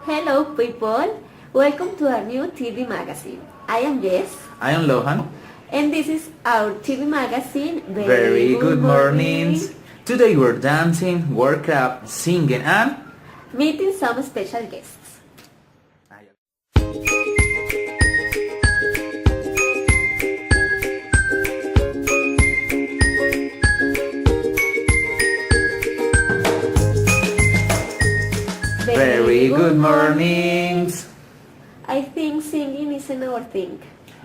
Hello people, welcome to our new TV magazine. I am Jess I am Lohan. and this is our TV magazine. Very good mornings. Today we're dancing, workout, singing and Meeting some special guests. very good mornings. I think singing isn't our thing.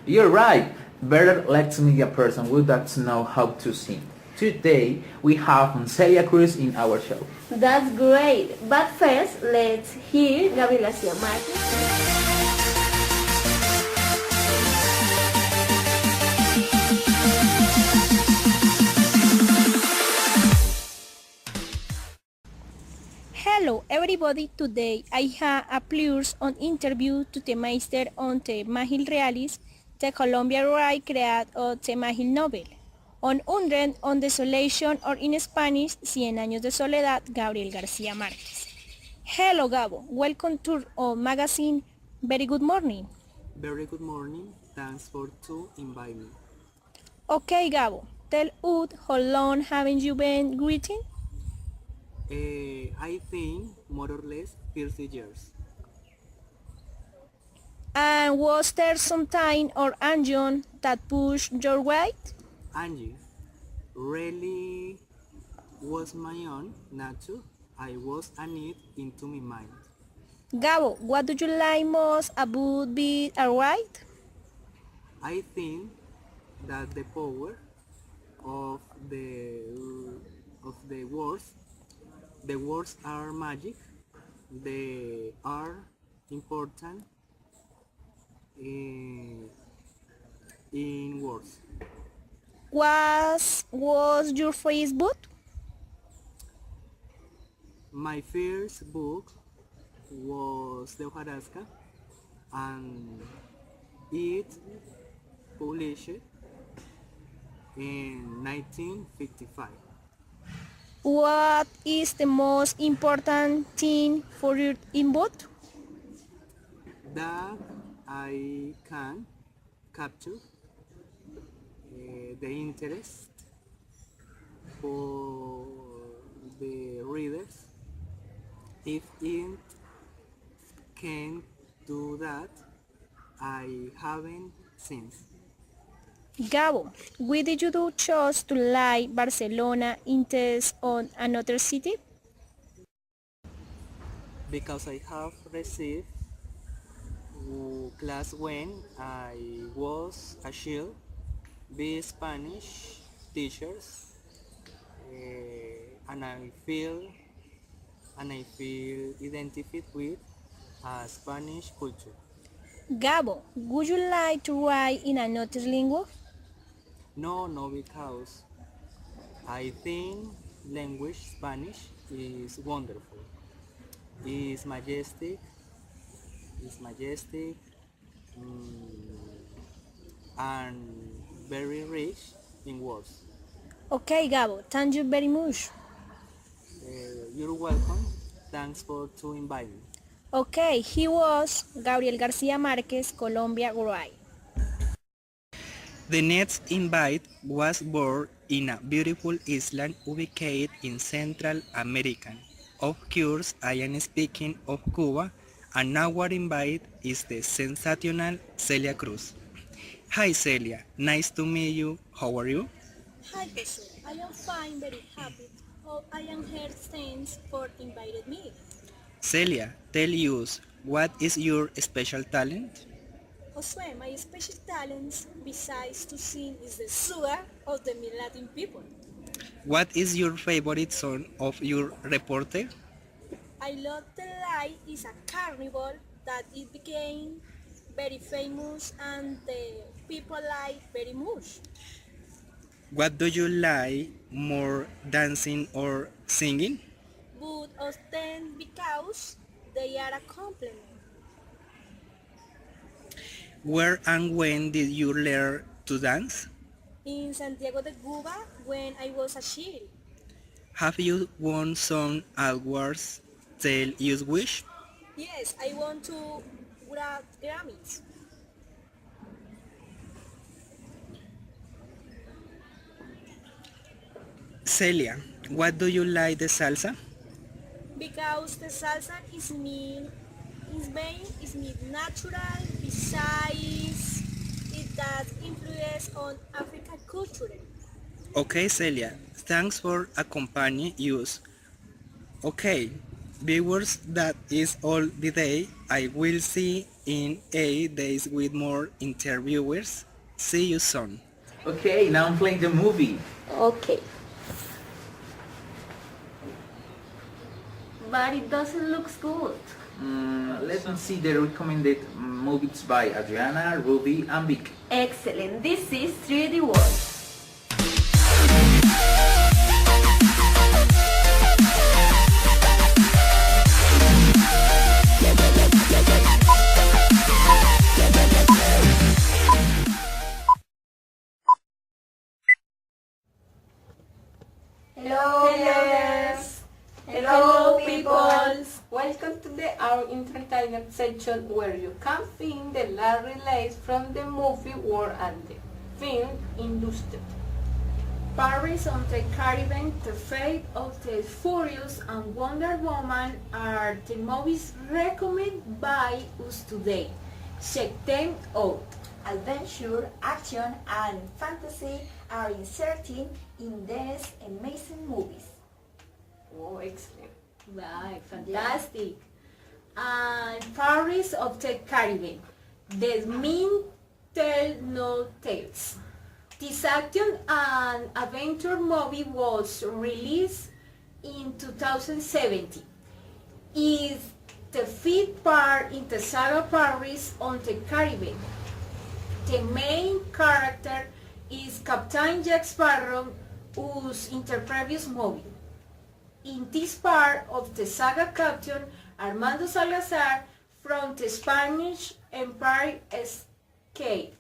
You're right. Better let's meet a person who does know how to sing. Today we have Celia Cruz in our show. That's great, but first let's hear Gabriel Garcia Marquez. Hello everybody, today I have a pleasure on interview to the master on the Magil Realis, the Colombia Rai creat o the Magil Nobel, on Unren on Desolation or in Spanish, Cien Años de Soledad, Gabriel García Márquez. Hello Gabo, welcome to our magazine, very good morning. Very good morning, thanks for to invite me. Okay Gabo, tell us how long haven't you been greeting? I think more or less 30 years. And was there some time or engine that pushed your weight? Angie, really was my own nature. I was a need into my mind. Gabo, what do you like most about being alright? I think that the power of the words, the words are magic. They are important in words. Was your Facebook? My first book was De Hojarasca and it published in 1955. What is the most important thing for your input? That I can capture the interest for the readers. If it can do that, I haven't since. Gabo, why did you do choose to like Barcelona instead on another city? Because I have received class when I was a child, be Spanish teachers, and I feel identified with Spanish culture. Gabo, would you like to write in another language? No, because I think language Spanish is wonderful. It's majestic. It's majestic and very rich in words. Okay, Gabo, thank you very much. You're welcome. Thanks for to invite me. Okay, he was Gabriel García Márquez, Colombia, Uruguay. The next invite was born in a beautiful island ubicated in Central America. Of course, I am speaking of Cuba, and our invite is the sensational Celia Cruz. Hi Celia, nice to meet you. How are you? Hi Jose, I am fine, very happy. Oh, I am here, thanks for inviting me. Celia, tell us, what is your special talent? Jose, my special talent, besides to sing, is the sugar of the Latin people. What is your favorite song of your reporter? I love the light is a carnival that it became very famous and the people like very much. What do you like more, dancing or singing? But often because they are a complement. Where and when did you learn to dance? In Santiago de Cuba when I was a child. Have you won some awards? Tell us which? Yes, I want to grab Grammys. Celia, what do you like the salsa? Because the salsa is made natural. Besides, it does influence on African culture. Okay, Celia, thanks for accompanying us. Okay, viewers, that is all the day. I will see in 8 days with more interviewers. See you soon. Okay, now I'm playing the movie. Okay. But it doesn't look good. Let me see the recommended movies by Adriana, Ruby, and Vic. Excellent. This is 3D World. Hello, Yes. Hello, people. Welcome to our entertainment section where you can find the last release from the movie world and the film industry. Paris on the Caribbean, The Fate of the Furious, and Wonder Woman are the movies recommended by us today. Check them out. Adventure, action, and fantasy are inserted in these amazing movies. Oh, excellent. Right, fantastic. And Paris of the Caribbean. The mean tell no tales. This action and adventure movie was released in 2017. It's the fifth part in the saga Paris on the Caribbean. The main character is Captain Jack Sparrow, who's in the previous movie. In this part of the saga, Captain Armando Salazar from the Spanish Empire escaped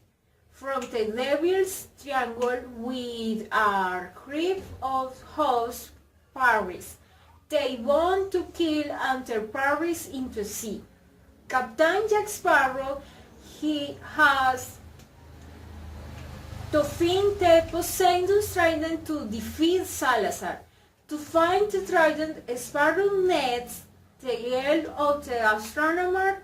from the Devil's Triangle with a group of hosts Paris. They want to kill and turn Paris into sea. Captain Jack Sparrow, he has to find the Poseidon's trident to defeat Salazar. To find the trident, Sparrow meets the help of the astronomer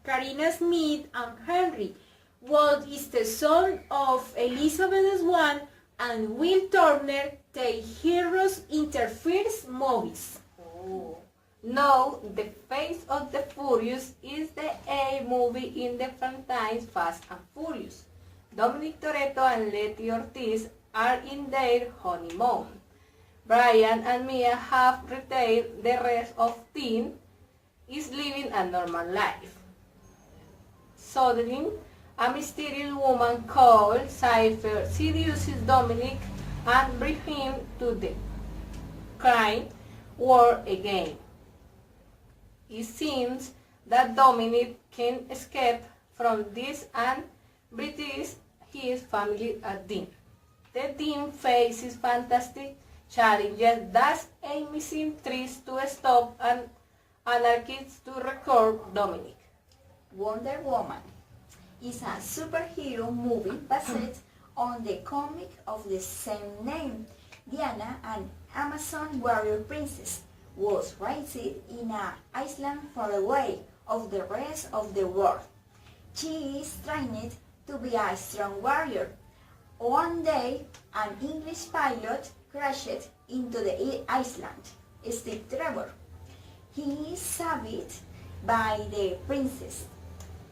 Karina Smith and Henry, what is the son of Elizabeth Swann and Will Turner, the heroes in their first movies. Oh. Now, The Fate of the Furious is the A movie in the franchise Fast and Furious. Dominic Toretto and Letty Ortiz are in their honeymoon. Brian and Mia have retired. The rest of team is living a normal life. Suddenly, a mysterious woman called Cypher seduces Dominic and brings him to the crime war again. It seems that Dominic can escape from this and brings his family at Dean. The team faces fantastic challenges, thus aiming trees to stop and anarchists to record Dominic. Wonder Woman is a superhero movie based on the comic of the same name. Diana, an Amazon warrior princess, was raised in an island far away of the rest of the world. She is trained to be a strong warrior. One day, an English pilot crashed into the island, Steve Trevor. He is saved by the princess.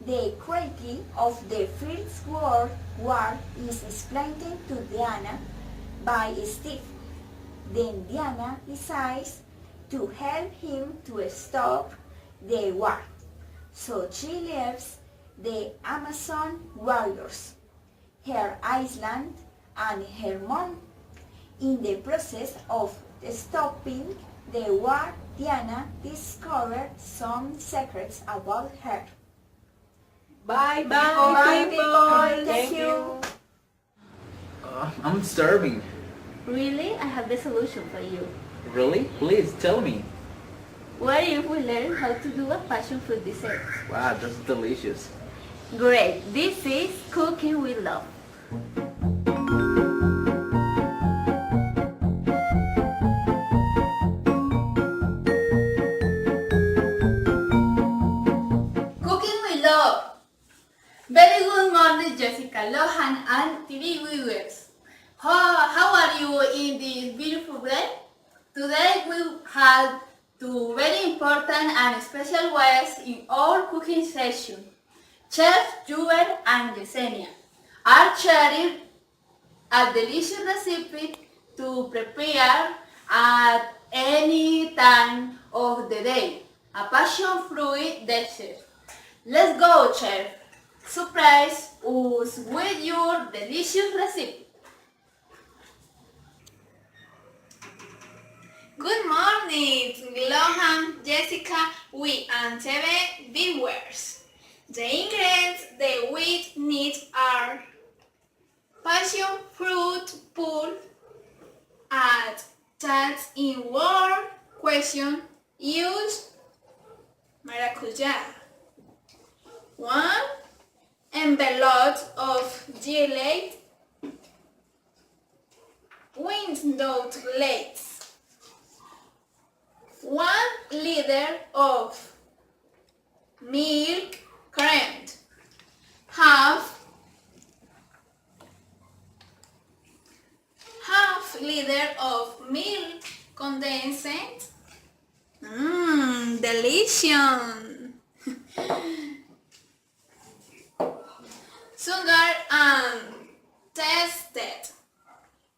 The cruelty of the First World War is explained to Diana by Steve. Then Diana decides to help him to stop the war. So she leaves the Amazon warriors, her island, and her mom. In the process of stopping the war, Diana discovered some secrets about her. Bye, Bye, people. Thank you. I'm starving. Really? I have the solution for you. Really? Please tell me. What if we learn how to do a passion fruit dessert? Wow, that's delicious. Great, this is Cooking with Love. Cooking with Love. Very good morning, Jessica, Lohan, and TV viewers. How are you in this beautiful day? Today we have two very important and special guests in our cooking session. Chef Juber and Yesenia are sharing a delicious recipe to prepare at any time of the day. A passion fruit dessert. Let's go, chef. Surprise us with your delicious recipe. Good morning, Lohan, Jessica, we and TV viewers. The ingredients that we need are passion fruit pulp, add that in one question, use maracuja. 1 envelope of jelly, window glaze, 1 liter of milk cream, half liter of milk condensed. Delicious. Sugar and tasted.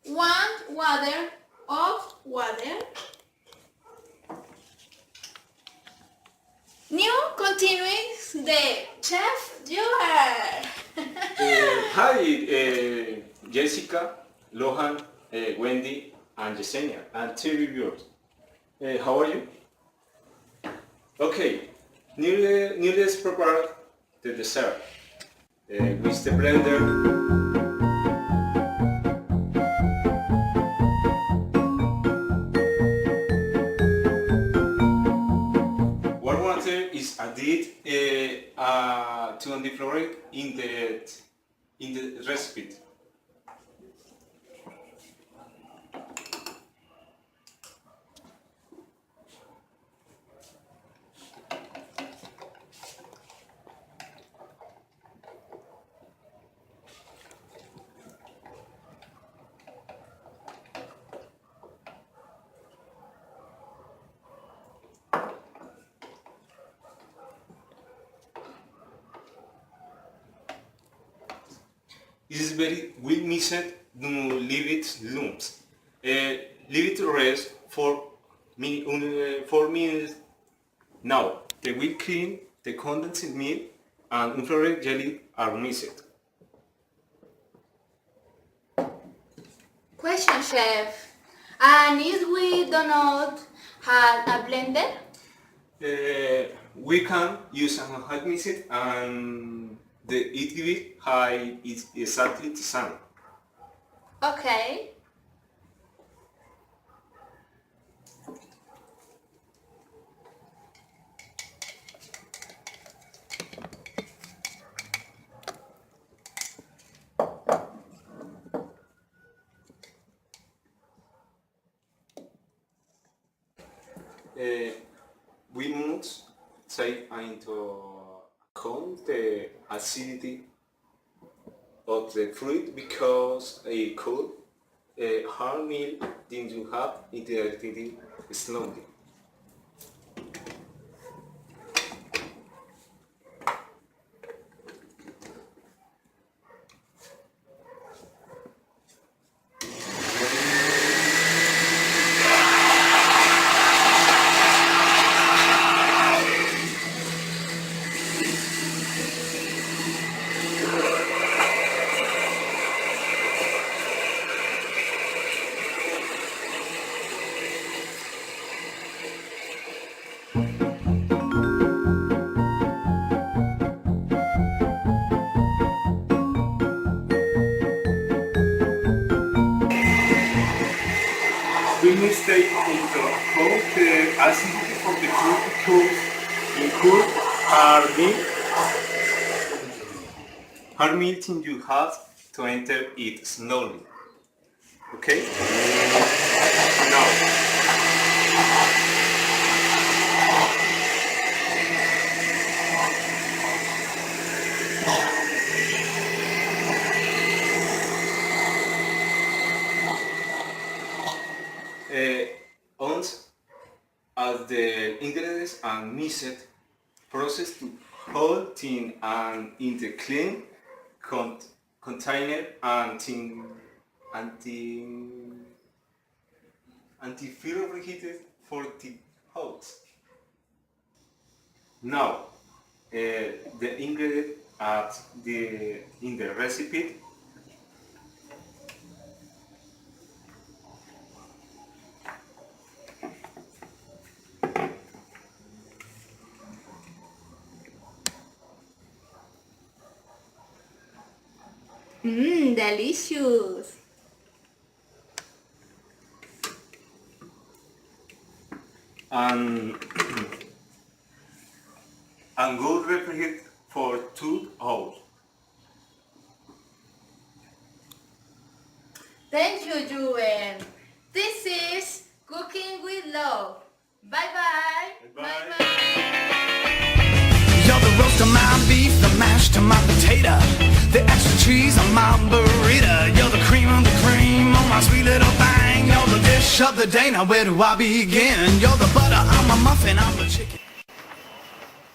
1 water of water. New continues the chef Juber. Hi, Jessica, Lohan, Wendy, and Yesenia, and TV viewers. How are you? Okay, nearly prepared the dessert with the blender. Warm water is added to undiflorate in the recipe. It is very we mix it to leave it lumps. Leave it to rest for 4 minutes. Now the whipped cream, the condensed milk, and unflavored jelly are mixed. Question, chef. And if we do not have a blender? We can use a hot mixer and it give high is exactly the same. Okay. We must take into account the acidity of the fruit because a cold hard meal then you have interactivity slowly. We must take into account the acidity of the fruit hooks include hard meeting. You have to enter it slowly. Okay? Now. Once as the ingredients and mixed process to whole tin and in the clean container and anti-feel reheated for the house. Now the ingredient in the recipe. Delicious. And go repeat for 2 hours. Thank you, Juven. This is Cooking with Love. Bye-bye. Bye-bye. You're the roast of my beef, the mash to my potato, the extra cheese on my burrito. You're the cream of the cream on my sweet little thing. You're the dish of the day, now where do I begin? You're the butter on my muffin, I'm the chicken.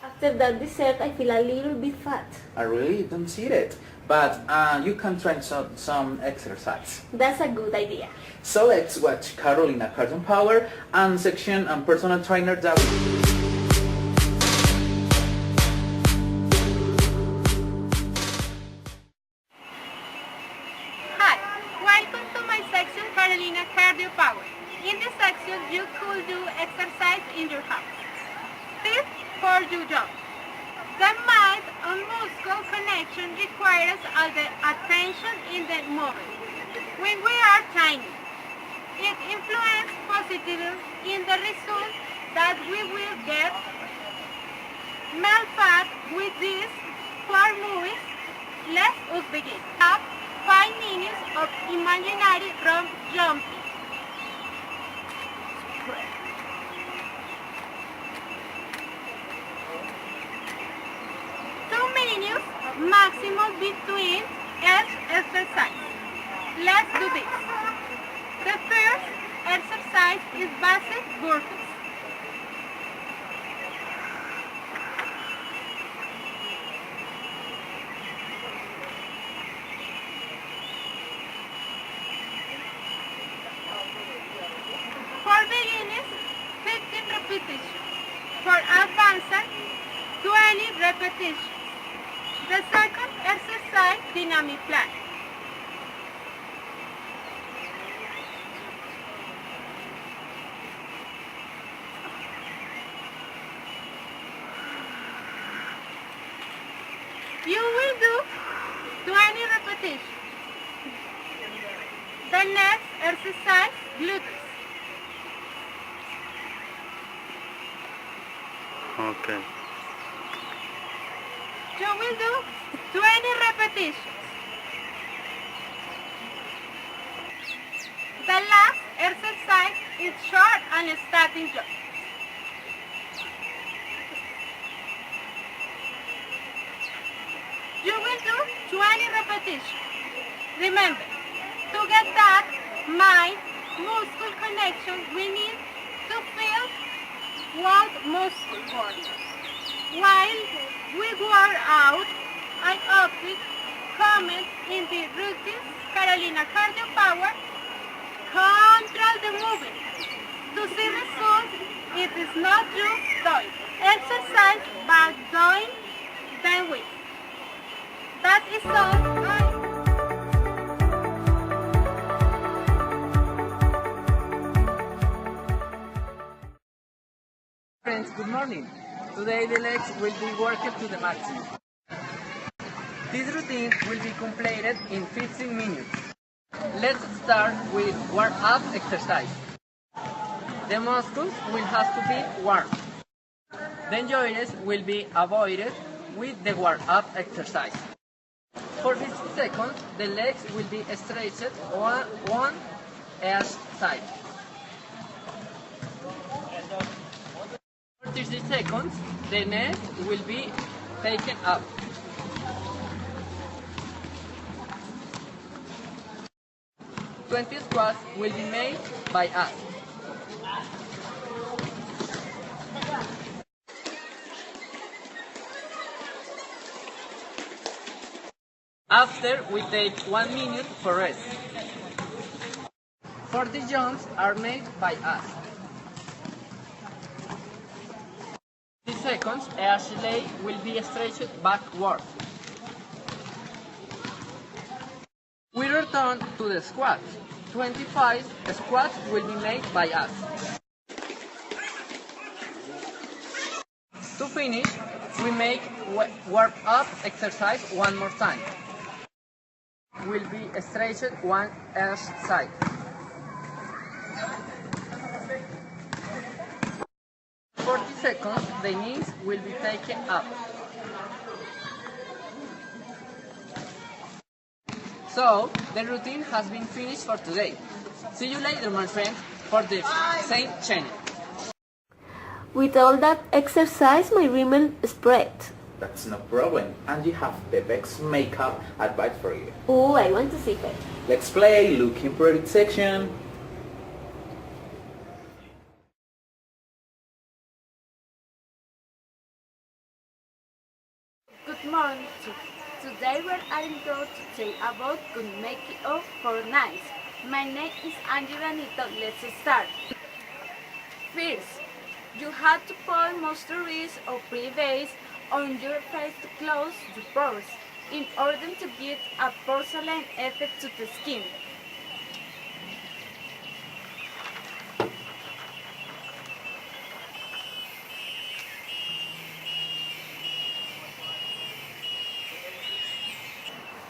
After that dessert, I feel a little bit fat. I really don't see it. But you can try some exercise. That's a good idea. So let's watch Carolina Cardion Power and section and personal trainer David. Hi, welcome to my section Carolina Cardio Power. In this section you could do exercise in your house. Tips for your job. The mind and muscle connection requires all the attention in the moment. When we are tiny, it influences positively in the result that we will get. Male fat with these 4 movies. Let us begin. Have 5 minutes of imaginary rope jumping. 2 minutes maximum between each exercise. Let's do this. The first exercise is basic burpees. For beginners, 15 repetitions. For advanced, 20 repetitions. The second exercise, dynamic plank. You will do 20 repetitions. The next exercise, glutes. Okay. You will do 20 repetitions. The last exercise is short and static jump. You will do 20 repetitions. Remember, to get that mind-muscle connection, we need to feel what muscle work. While we work out, I often comment in the routine Carolina Cardio Power, control the movement. To see results, it is not just doing exercise, but doing them with. That is all. Friends, good morning. Today the legs will be worked to the maximum. This routine will be completed in 15 minutes. Let's start with warm-up exercise. The muscles will have to be warm. Dangerous will be avoided with the warm-up exercise. For 50 seconds, the legs will be stretched one each side. For 30 seconds, the neck will be taken up. Twenty squats will be made by us. After, we take 1 minute for rest. 40 jumps are made by us. 30 seconds, each leg will be stretched backward. We return to the squats. 25 squats will be made by us. To finish, we make warm-up exercise one more time. Will be stretched one each side. For 40 seconds, the knees will be taken up. So, the routine has been finished for today. See you later, my friends, for the same channel. With all that exercise, my rímel spread. That's no problem, and you have the best makeup advice for you. Oh, I want to see it. Let's play Looking Pretty section. Good morning. Today we are going to tell about good makeup for nice. My name is Angela Nito. Let's start. First, you have to put moisturizer or pretty base on your face to close your pores in order to get a porcelain effect to the skin.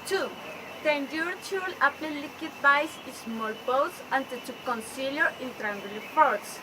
Two, then you should apply liquid base in small pots and to concealer in triangular folds.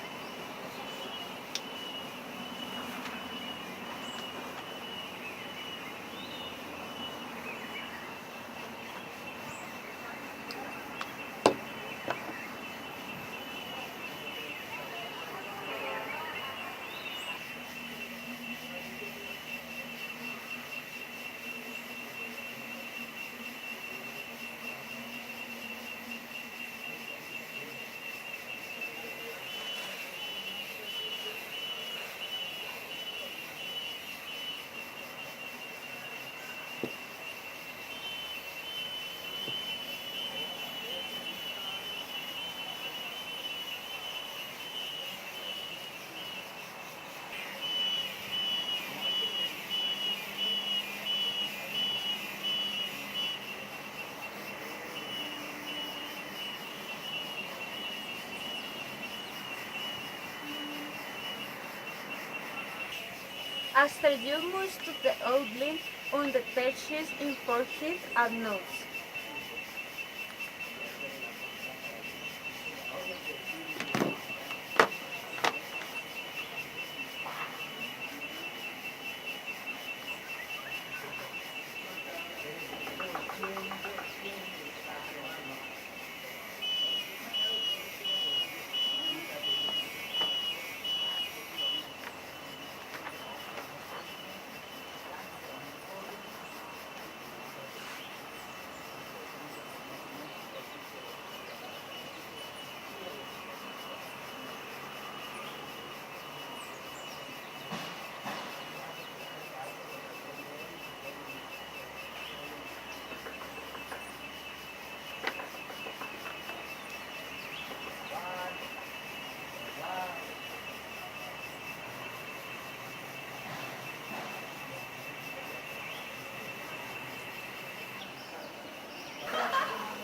After you move to the outline on the patches in forehead and nose.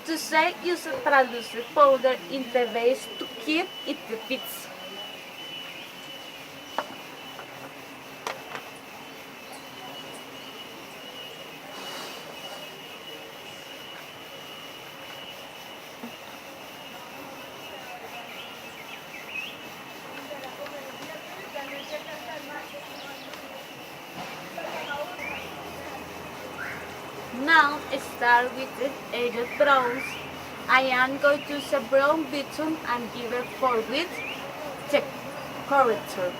To say, use a translucent powder in the base to keep it fixed. Now start with the edge browns. I am going to use a brown button and give it for width the corrector.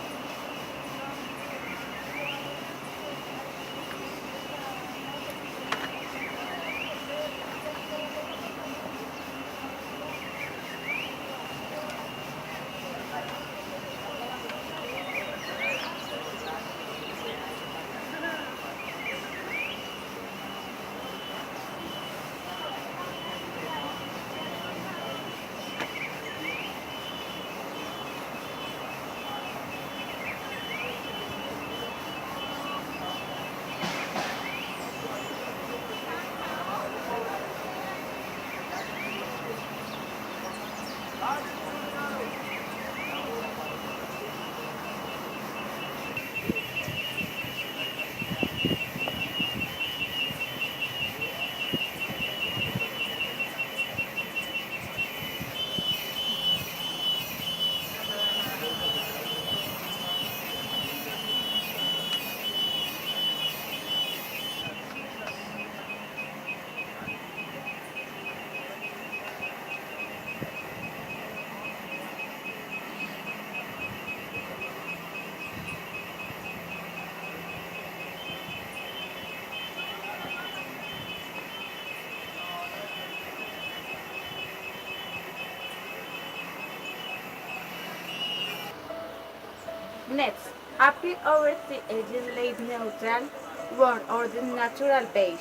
Next, apply over the edges light neutral brown or the natural beige.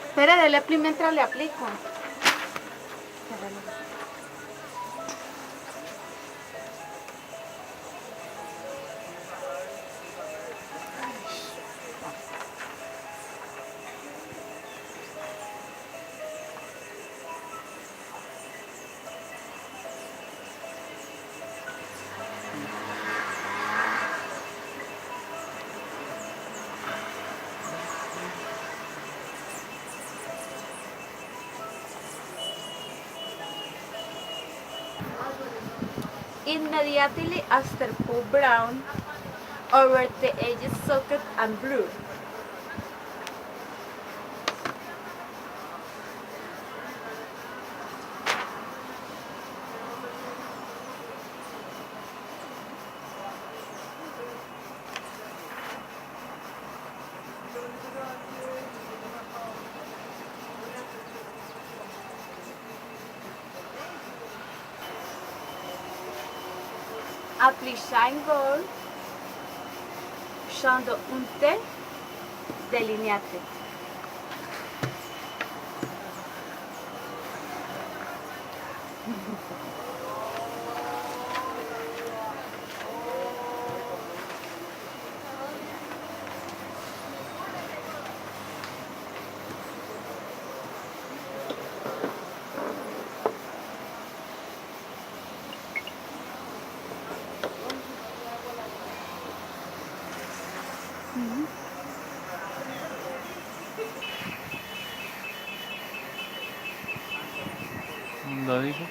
Espera, dale apply mientras le aplico. Immediately after, put brown over the edges socket and blue. Apply shine gold usando un T delineante. ¿Lo dijo?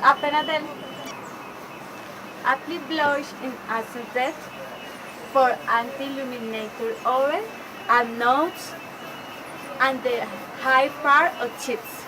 Apenas del apply blush in accent red for anti-illuminator over and notes and the high part of cheeks.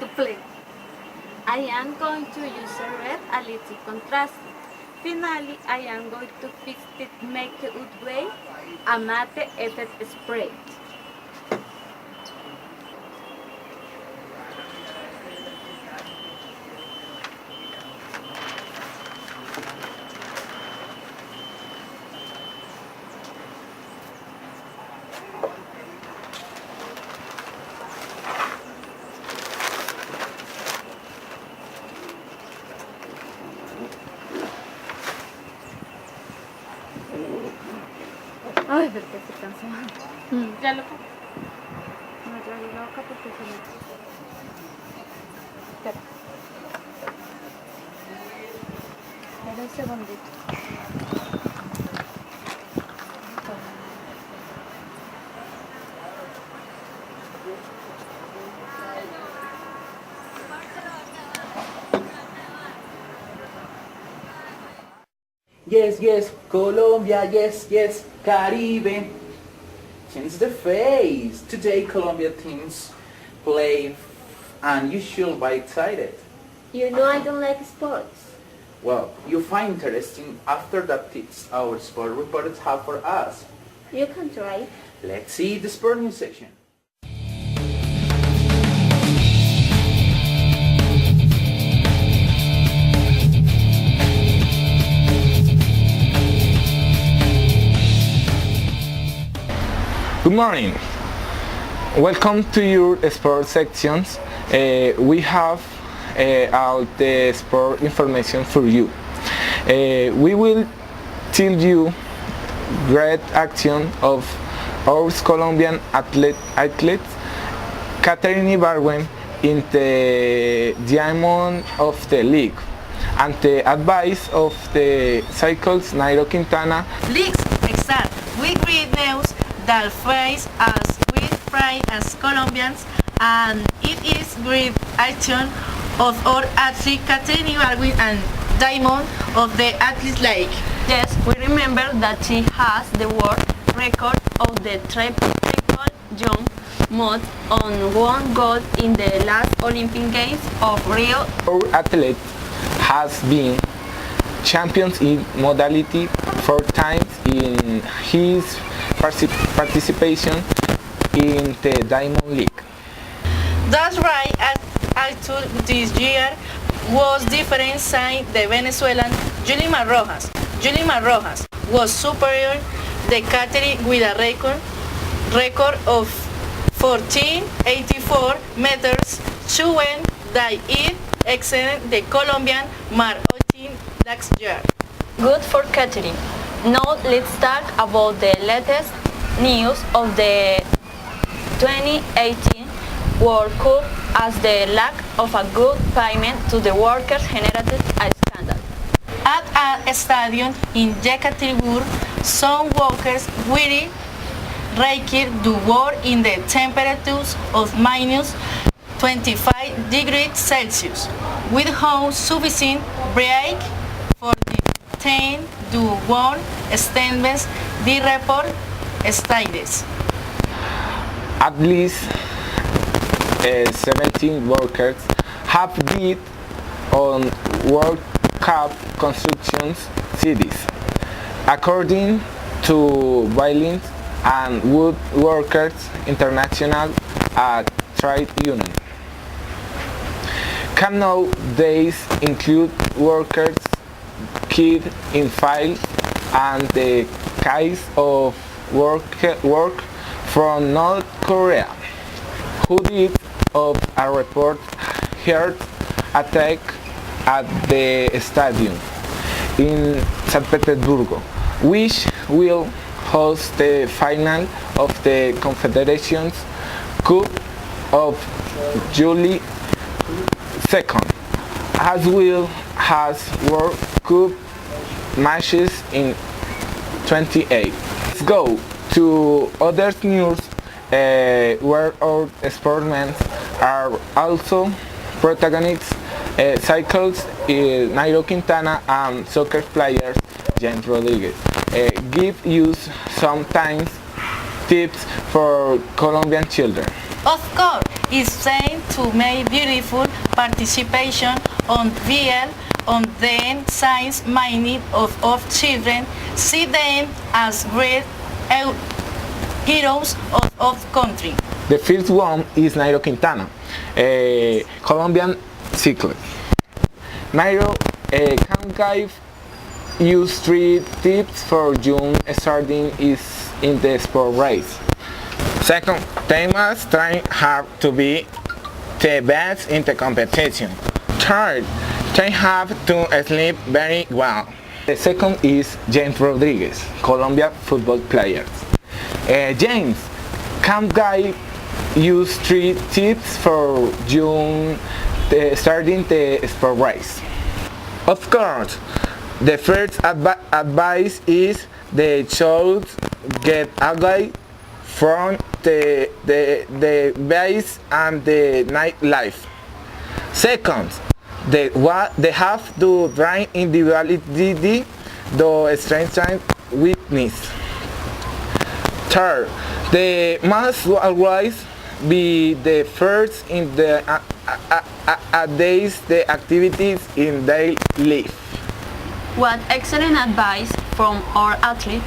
To play, I am going to use a red a little contrasted Finally, I am going to fix the make-up way a matte effect spray. Ay, pero que se cansó. Ya lo no, ya lo loca porque se me... Espera. Espera un segundito. Yes, yes, Colombia, yes, yes, Caribe. Change the face. Today Colombia teams play and you should be excited. You know I don't like sports. Well, you find interesting after that tips our sport reporters have for us. You can try. Let's see the sport news section. Good morning. Welcome to your sports sections. We have all the sport information for you. We will tell you great action of our Colombian athletes Catherine Ibargüen in the diamond of the league and the advice of the cycles Nairo Quintana. Leagues, exact. We great news that face us with pride as Colombians, and it is great action of our athlete Catherine Ibargüen and diamond of the Athlete League. Yes, we remember that she has the world record of the triple jump mode on one gold in the last Olympic Games of Rio. Our athlete has been champions in modality 4 times in his participation in the Diamond League. That's right, actually this year was different than the Venezuelan Yulimar Rojas. Yulimar Rojas was superior the Catherine with a record of 1484 meters, showing that it exceeded the Colombian Mar 18 last year. Good for Catherine. Now let's talk about the latest news of the 2018 World Cup, as the lack of a good payment to the workers generated a scandal. At a stadium in Yekaterinburg, some workers were required to work in the temperatures of minus 25 degrees Celsius, without sufficient break for the 10 to 1 standards, the report states. At least 17 workers have died on World Cup construction cities, according to Violence and Wood Workers International, a trade union. Can nowadays include workers killed in fire and the case of work from North Korea, who did of a report heard attack at the stadium in St. Petersburg, which will host the final of the Confederations Cup of July 2nd, as well as World Cup matches in 28. Let's go to other news where our sportsmen are also protagonists, cycles Nairo Quintana and soccer players James Rodriguez. Give you sometimes tips for Colombian children. Of course, it's safe to make beautiful participation on VL on the science minded of children, see them as great heroes of country. The first one is Nairo Quintana, a Colombian cyclist. Nairo can give you 3 tips for June starting is in the sport race. Second, they must try hard to be the best in the competition. Third, they have to sleep very well. The second is James Rodriguez, Colombia football player. James can guide you 3 tips for June starting the sport race. Of course, the first advice is the should get away from the base and the nightlife. Second, they have to train individuality, the strength weakness. Third, they must always be the first in the days the activities in their life. What excellent advice from our athletes.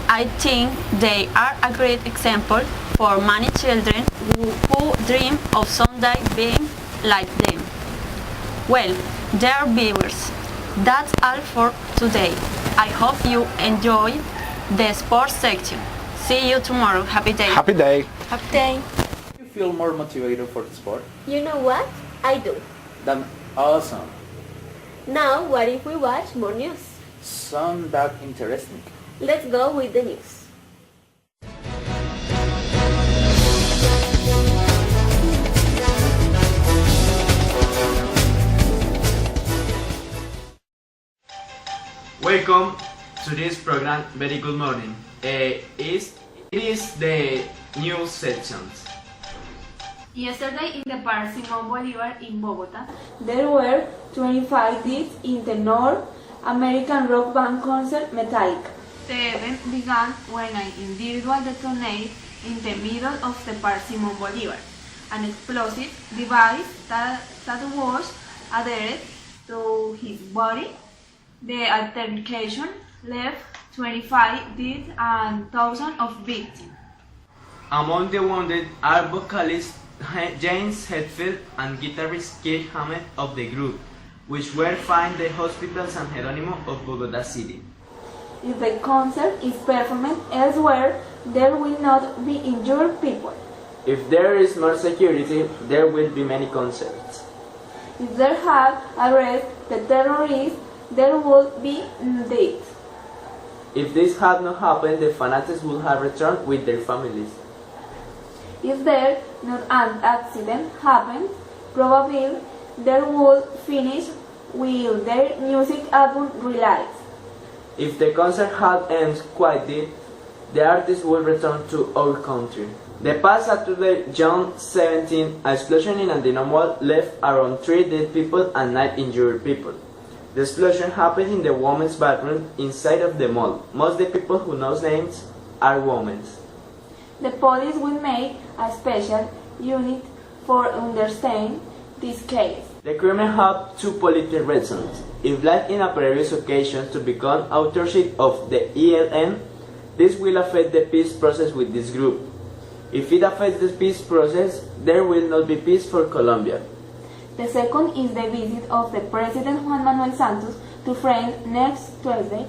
I think they are a great example for many children who dream of someday being like them. Well, dear viewers, that's all for today. I hope you enjoyed the sports section. See you tomorrow. Happy day. Happy day. Happy day. Do you feel more motivated for the sport? You know what? I do. That's awesome. Now, what if we watch more news? Sound that interesting. Let's go with the news. Welcome to this program. Very good morning. It is the news sections. Yesterday in the Park Simón Bolívar in Bogota, There were 25 deaths in the North American rock band concert Metallica. the event began when an individual detonated in the middle of the Park Simón Bolívar, an explosive device that was adhered to his body. The altercation left 25 dead and thousands of victims. Among the wounded are vocalist James Hetfield and guitarist Keith Hammett of the group, which were found in the hospital San Jerónimo of Bogota City. If the concert is performed elsewhere, there will not be injured people. If there is more security, there will be many concerts. If there had arrested the terrorists, there would be deaths. If this had not happened, the fanatics would have returned with their families. If there not an accident happened, probably they would finish with their music album release. If the concert had ended quietly, the artist would return to our country. The past Saturday, June 17, an explosion in Andino Mall left around 3 dead people and 9 injured people. The explosion happened in the women's bathroom inside of the mall. Most of the people who know names are women. The police will make a special unit for understand this case. The criminal have 2 political reasons. If like in a previous occasion to become authorship of the ELN, this will affect the peace process with this group. If it affects the peace process, there will not be peace for Colombia. The second is the visit of the President Juan Manuel Santos to France next Thursday.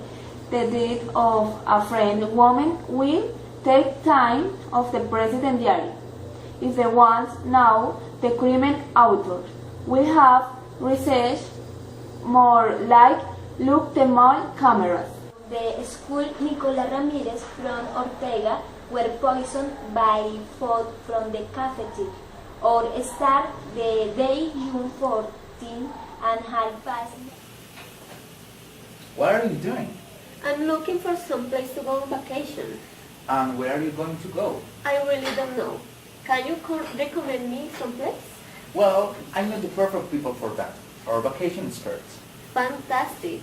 The death of a French woman will take time of the President diary. If the ones now the criminal author will have researched more like look the mall cameras. The school Nicola Ramirez from Ortega were poisoned by food from the cafeteria, or start the day June 14 and 5:30. What are you doing? I'm looking for some place to go on vacation. And where are you going to go? I really don't know. Can you recommend me some place? Well, I know the perfect people for that. Our vacation experts. Fantastic.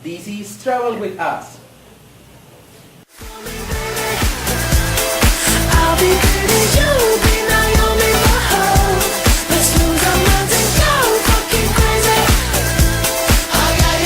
This is Travel with Us. I'll be pretty, you'll be Naomi Mahal. Let's lose our minds and go fucking crazy. I got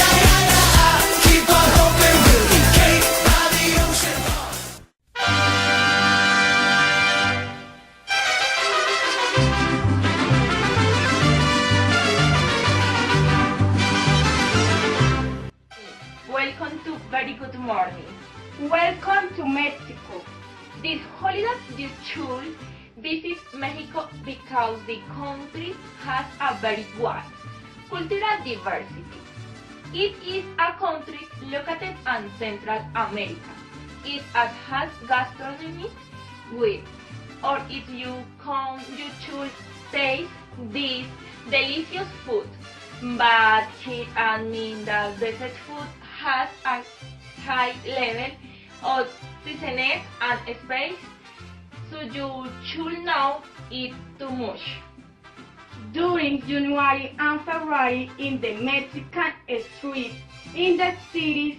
should visit Mexico because the country has a very wide cultural diversity. It is a country located in Central America. It has gastronomy with, or if you come, you should taste this delicious food. But it means that desert food has a high level of seasoning and spice, so you should not eat too much. During January and February in the Mexican street, in the cities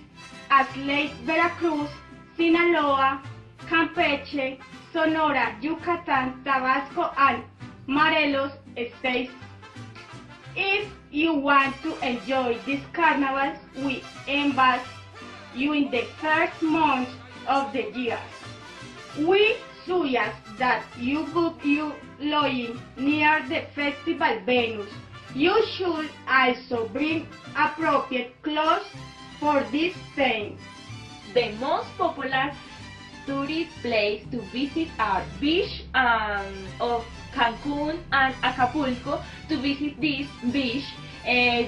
as Lake Veracruz, Sinaloa, Campeche, Sonora, Yucatan, Tabasco, and Morelos states. If you want to enjoy these carnivals, we invite you in the first month of the year. We suggest that you book your lodging near the festival venues. You should also bring appropriate clothes for this time. The most popular tourist place to visit are beach of Cancun and Acapulco. To visit this beach,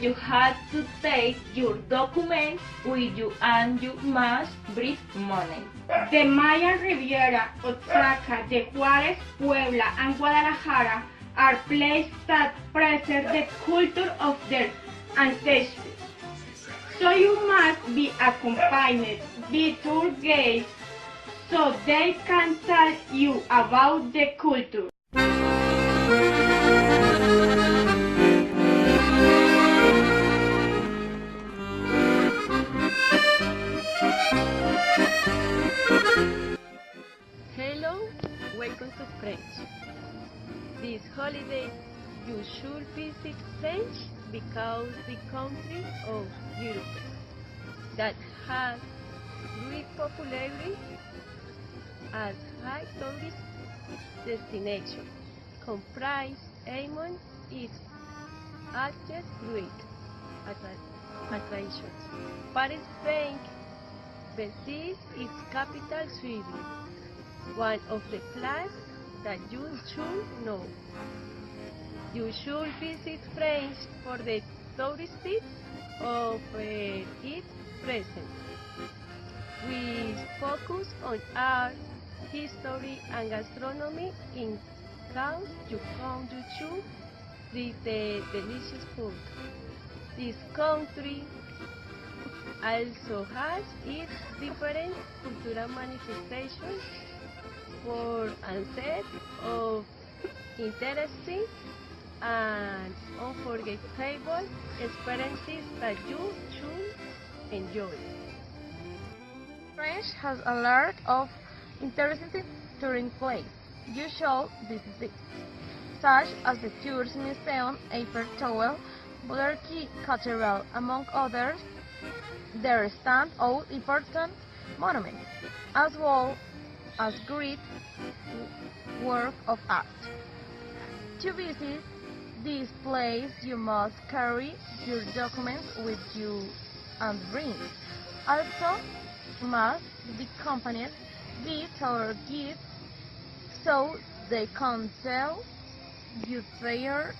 you have to take your documents with you and you must bring money. The Mayan Riviera, Oaxaca, de Juárez, Puebla, and Guadalajara are places that preserve the culture of their ancestors. So you must be accompanied by tour guides so they can tell you about the culture. Hello, welcome to French. This holiday you should visit French because the country of Europe that has great popularity as high tourist destination comprise among its access great attractions. Paris, France, besides its capital Sweden, one of the places that you should know. You should visit France for the touristy of its present. We focus on art, history, and gastronomy in cause you come to choose the delicious food. This country also has its different cultural manifestations for a set of interesting and unforgettable experiences that you should enjoy. France has a lot of interesting touring places you should visit, such as the Tours Museum, Eiffel Tower, Bulgarki Cathedral, among others. There stand out important monuments, as well as great work of art. To visit this place, you must carry your documents with you and bring. Also, must be accompanied with our guides so they can tell you their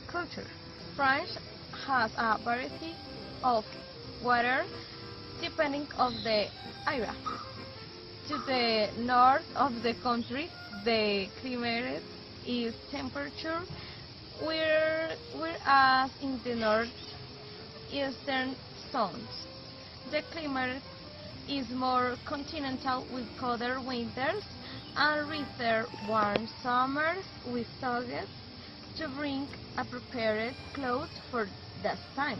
culture. France has a variety of weather depending on the area. To the north of the country, the climate is temperature, whereas in the northeastern zones, the climate is more continental with colder winters and rather warm summers. We suggest to bring a prepared clothes for that time.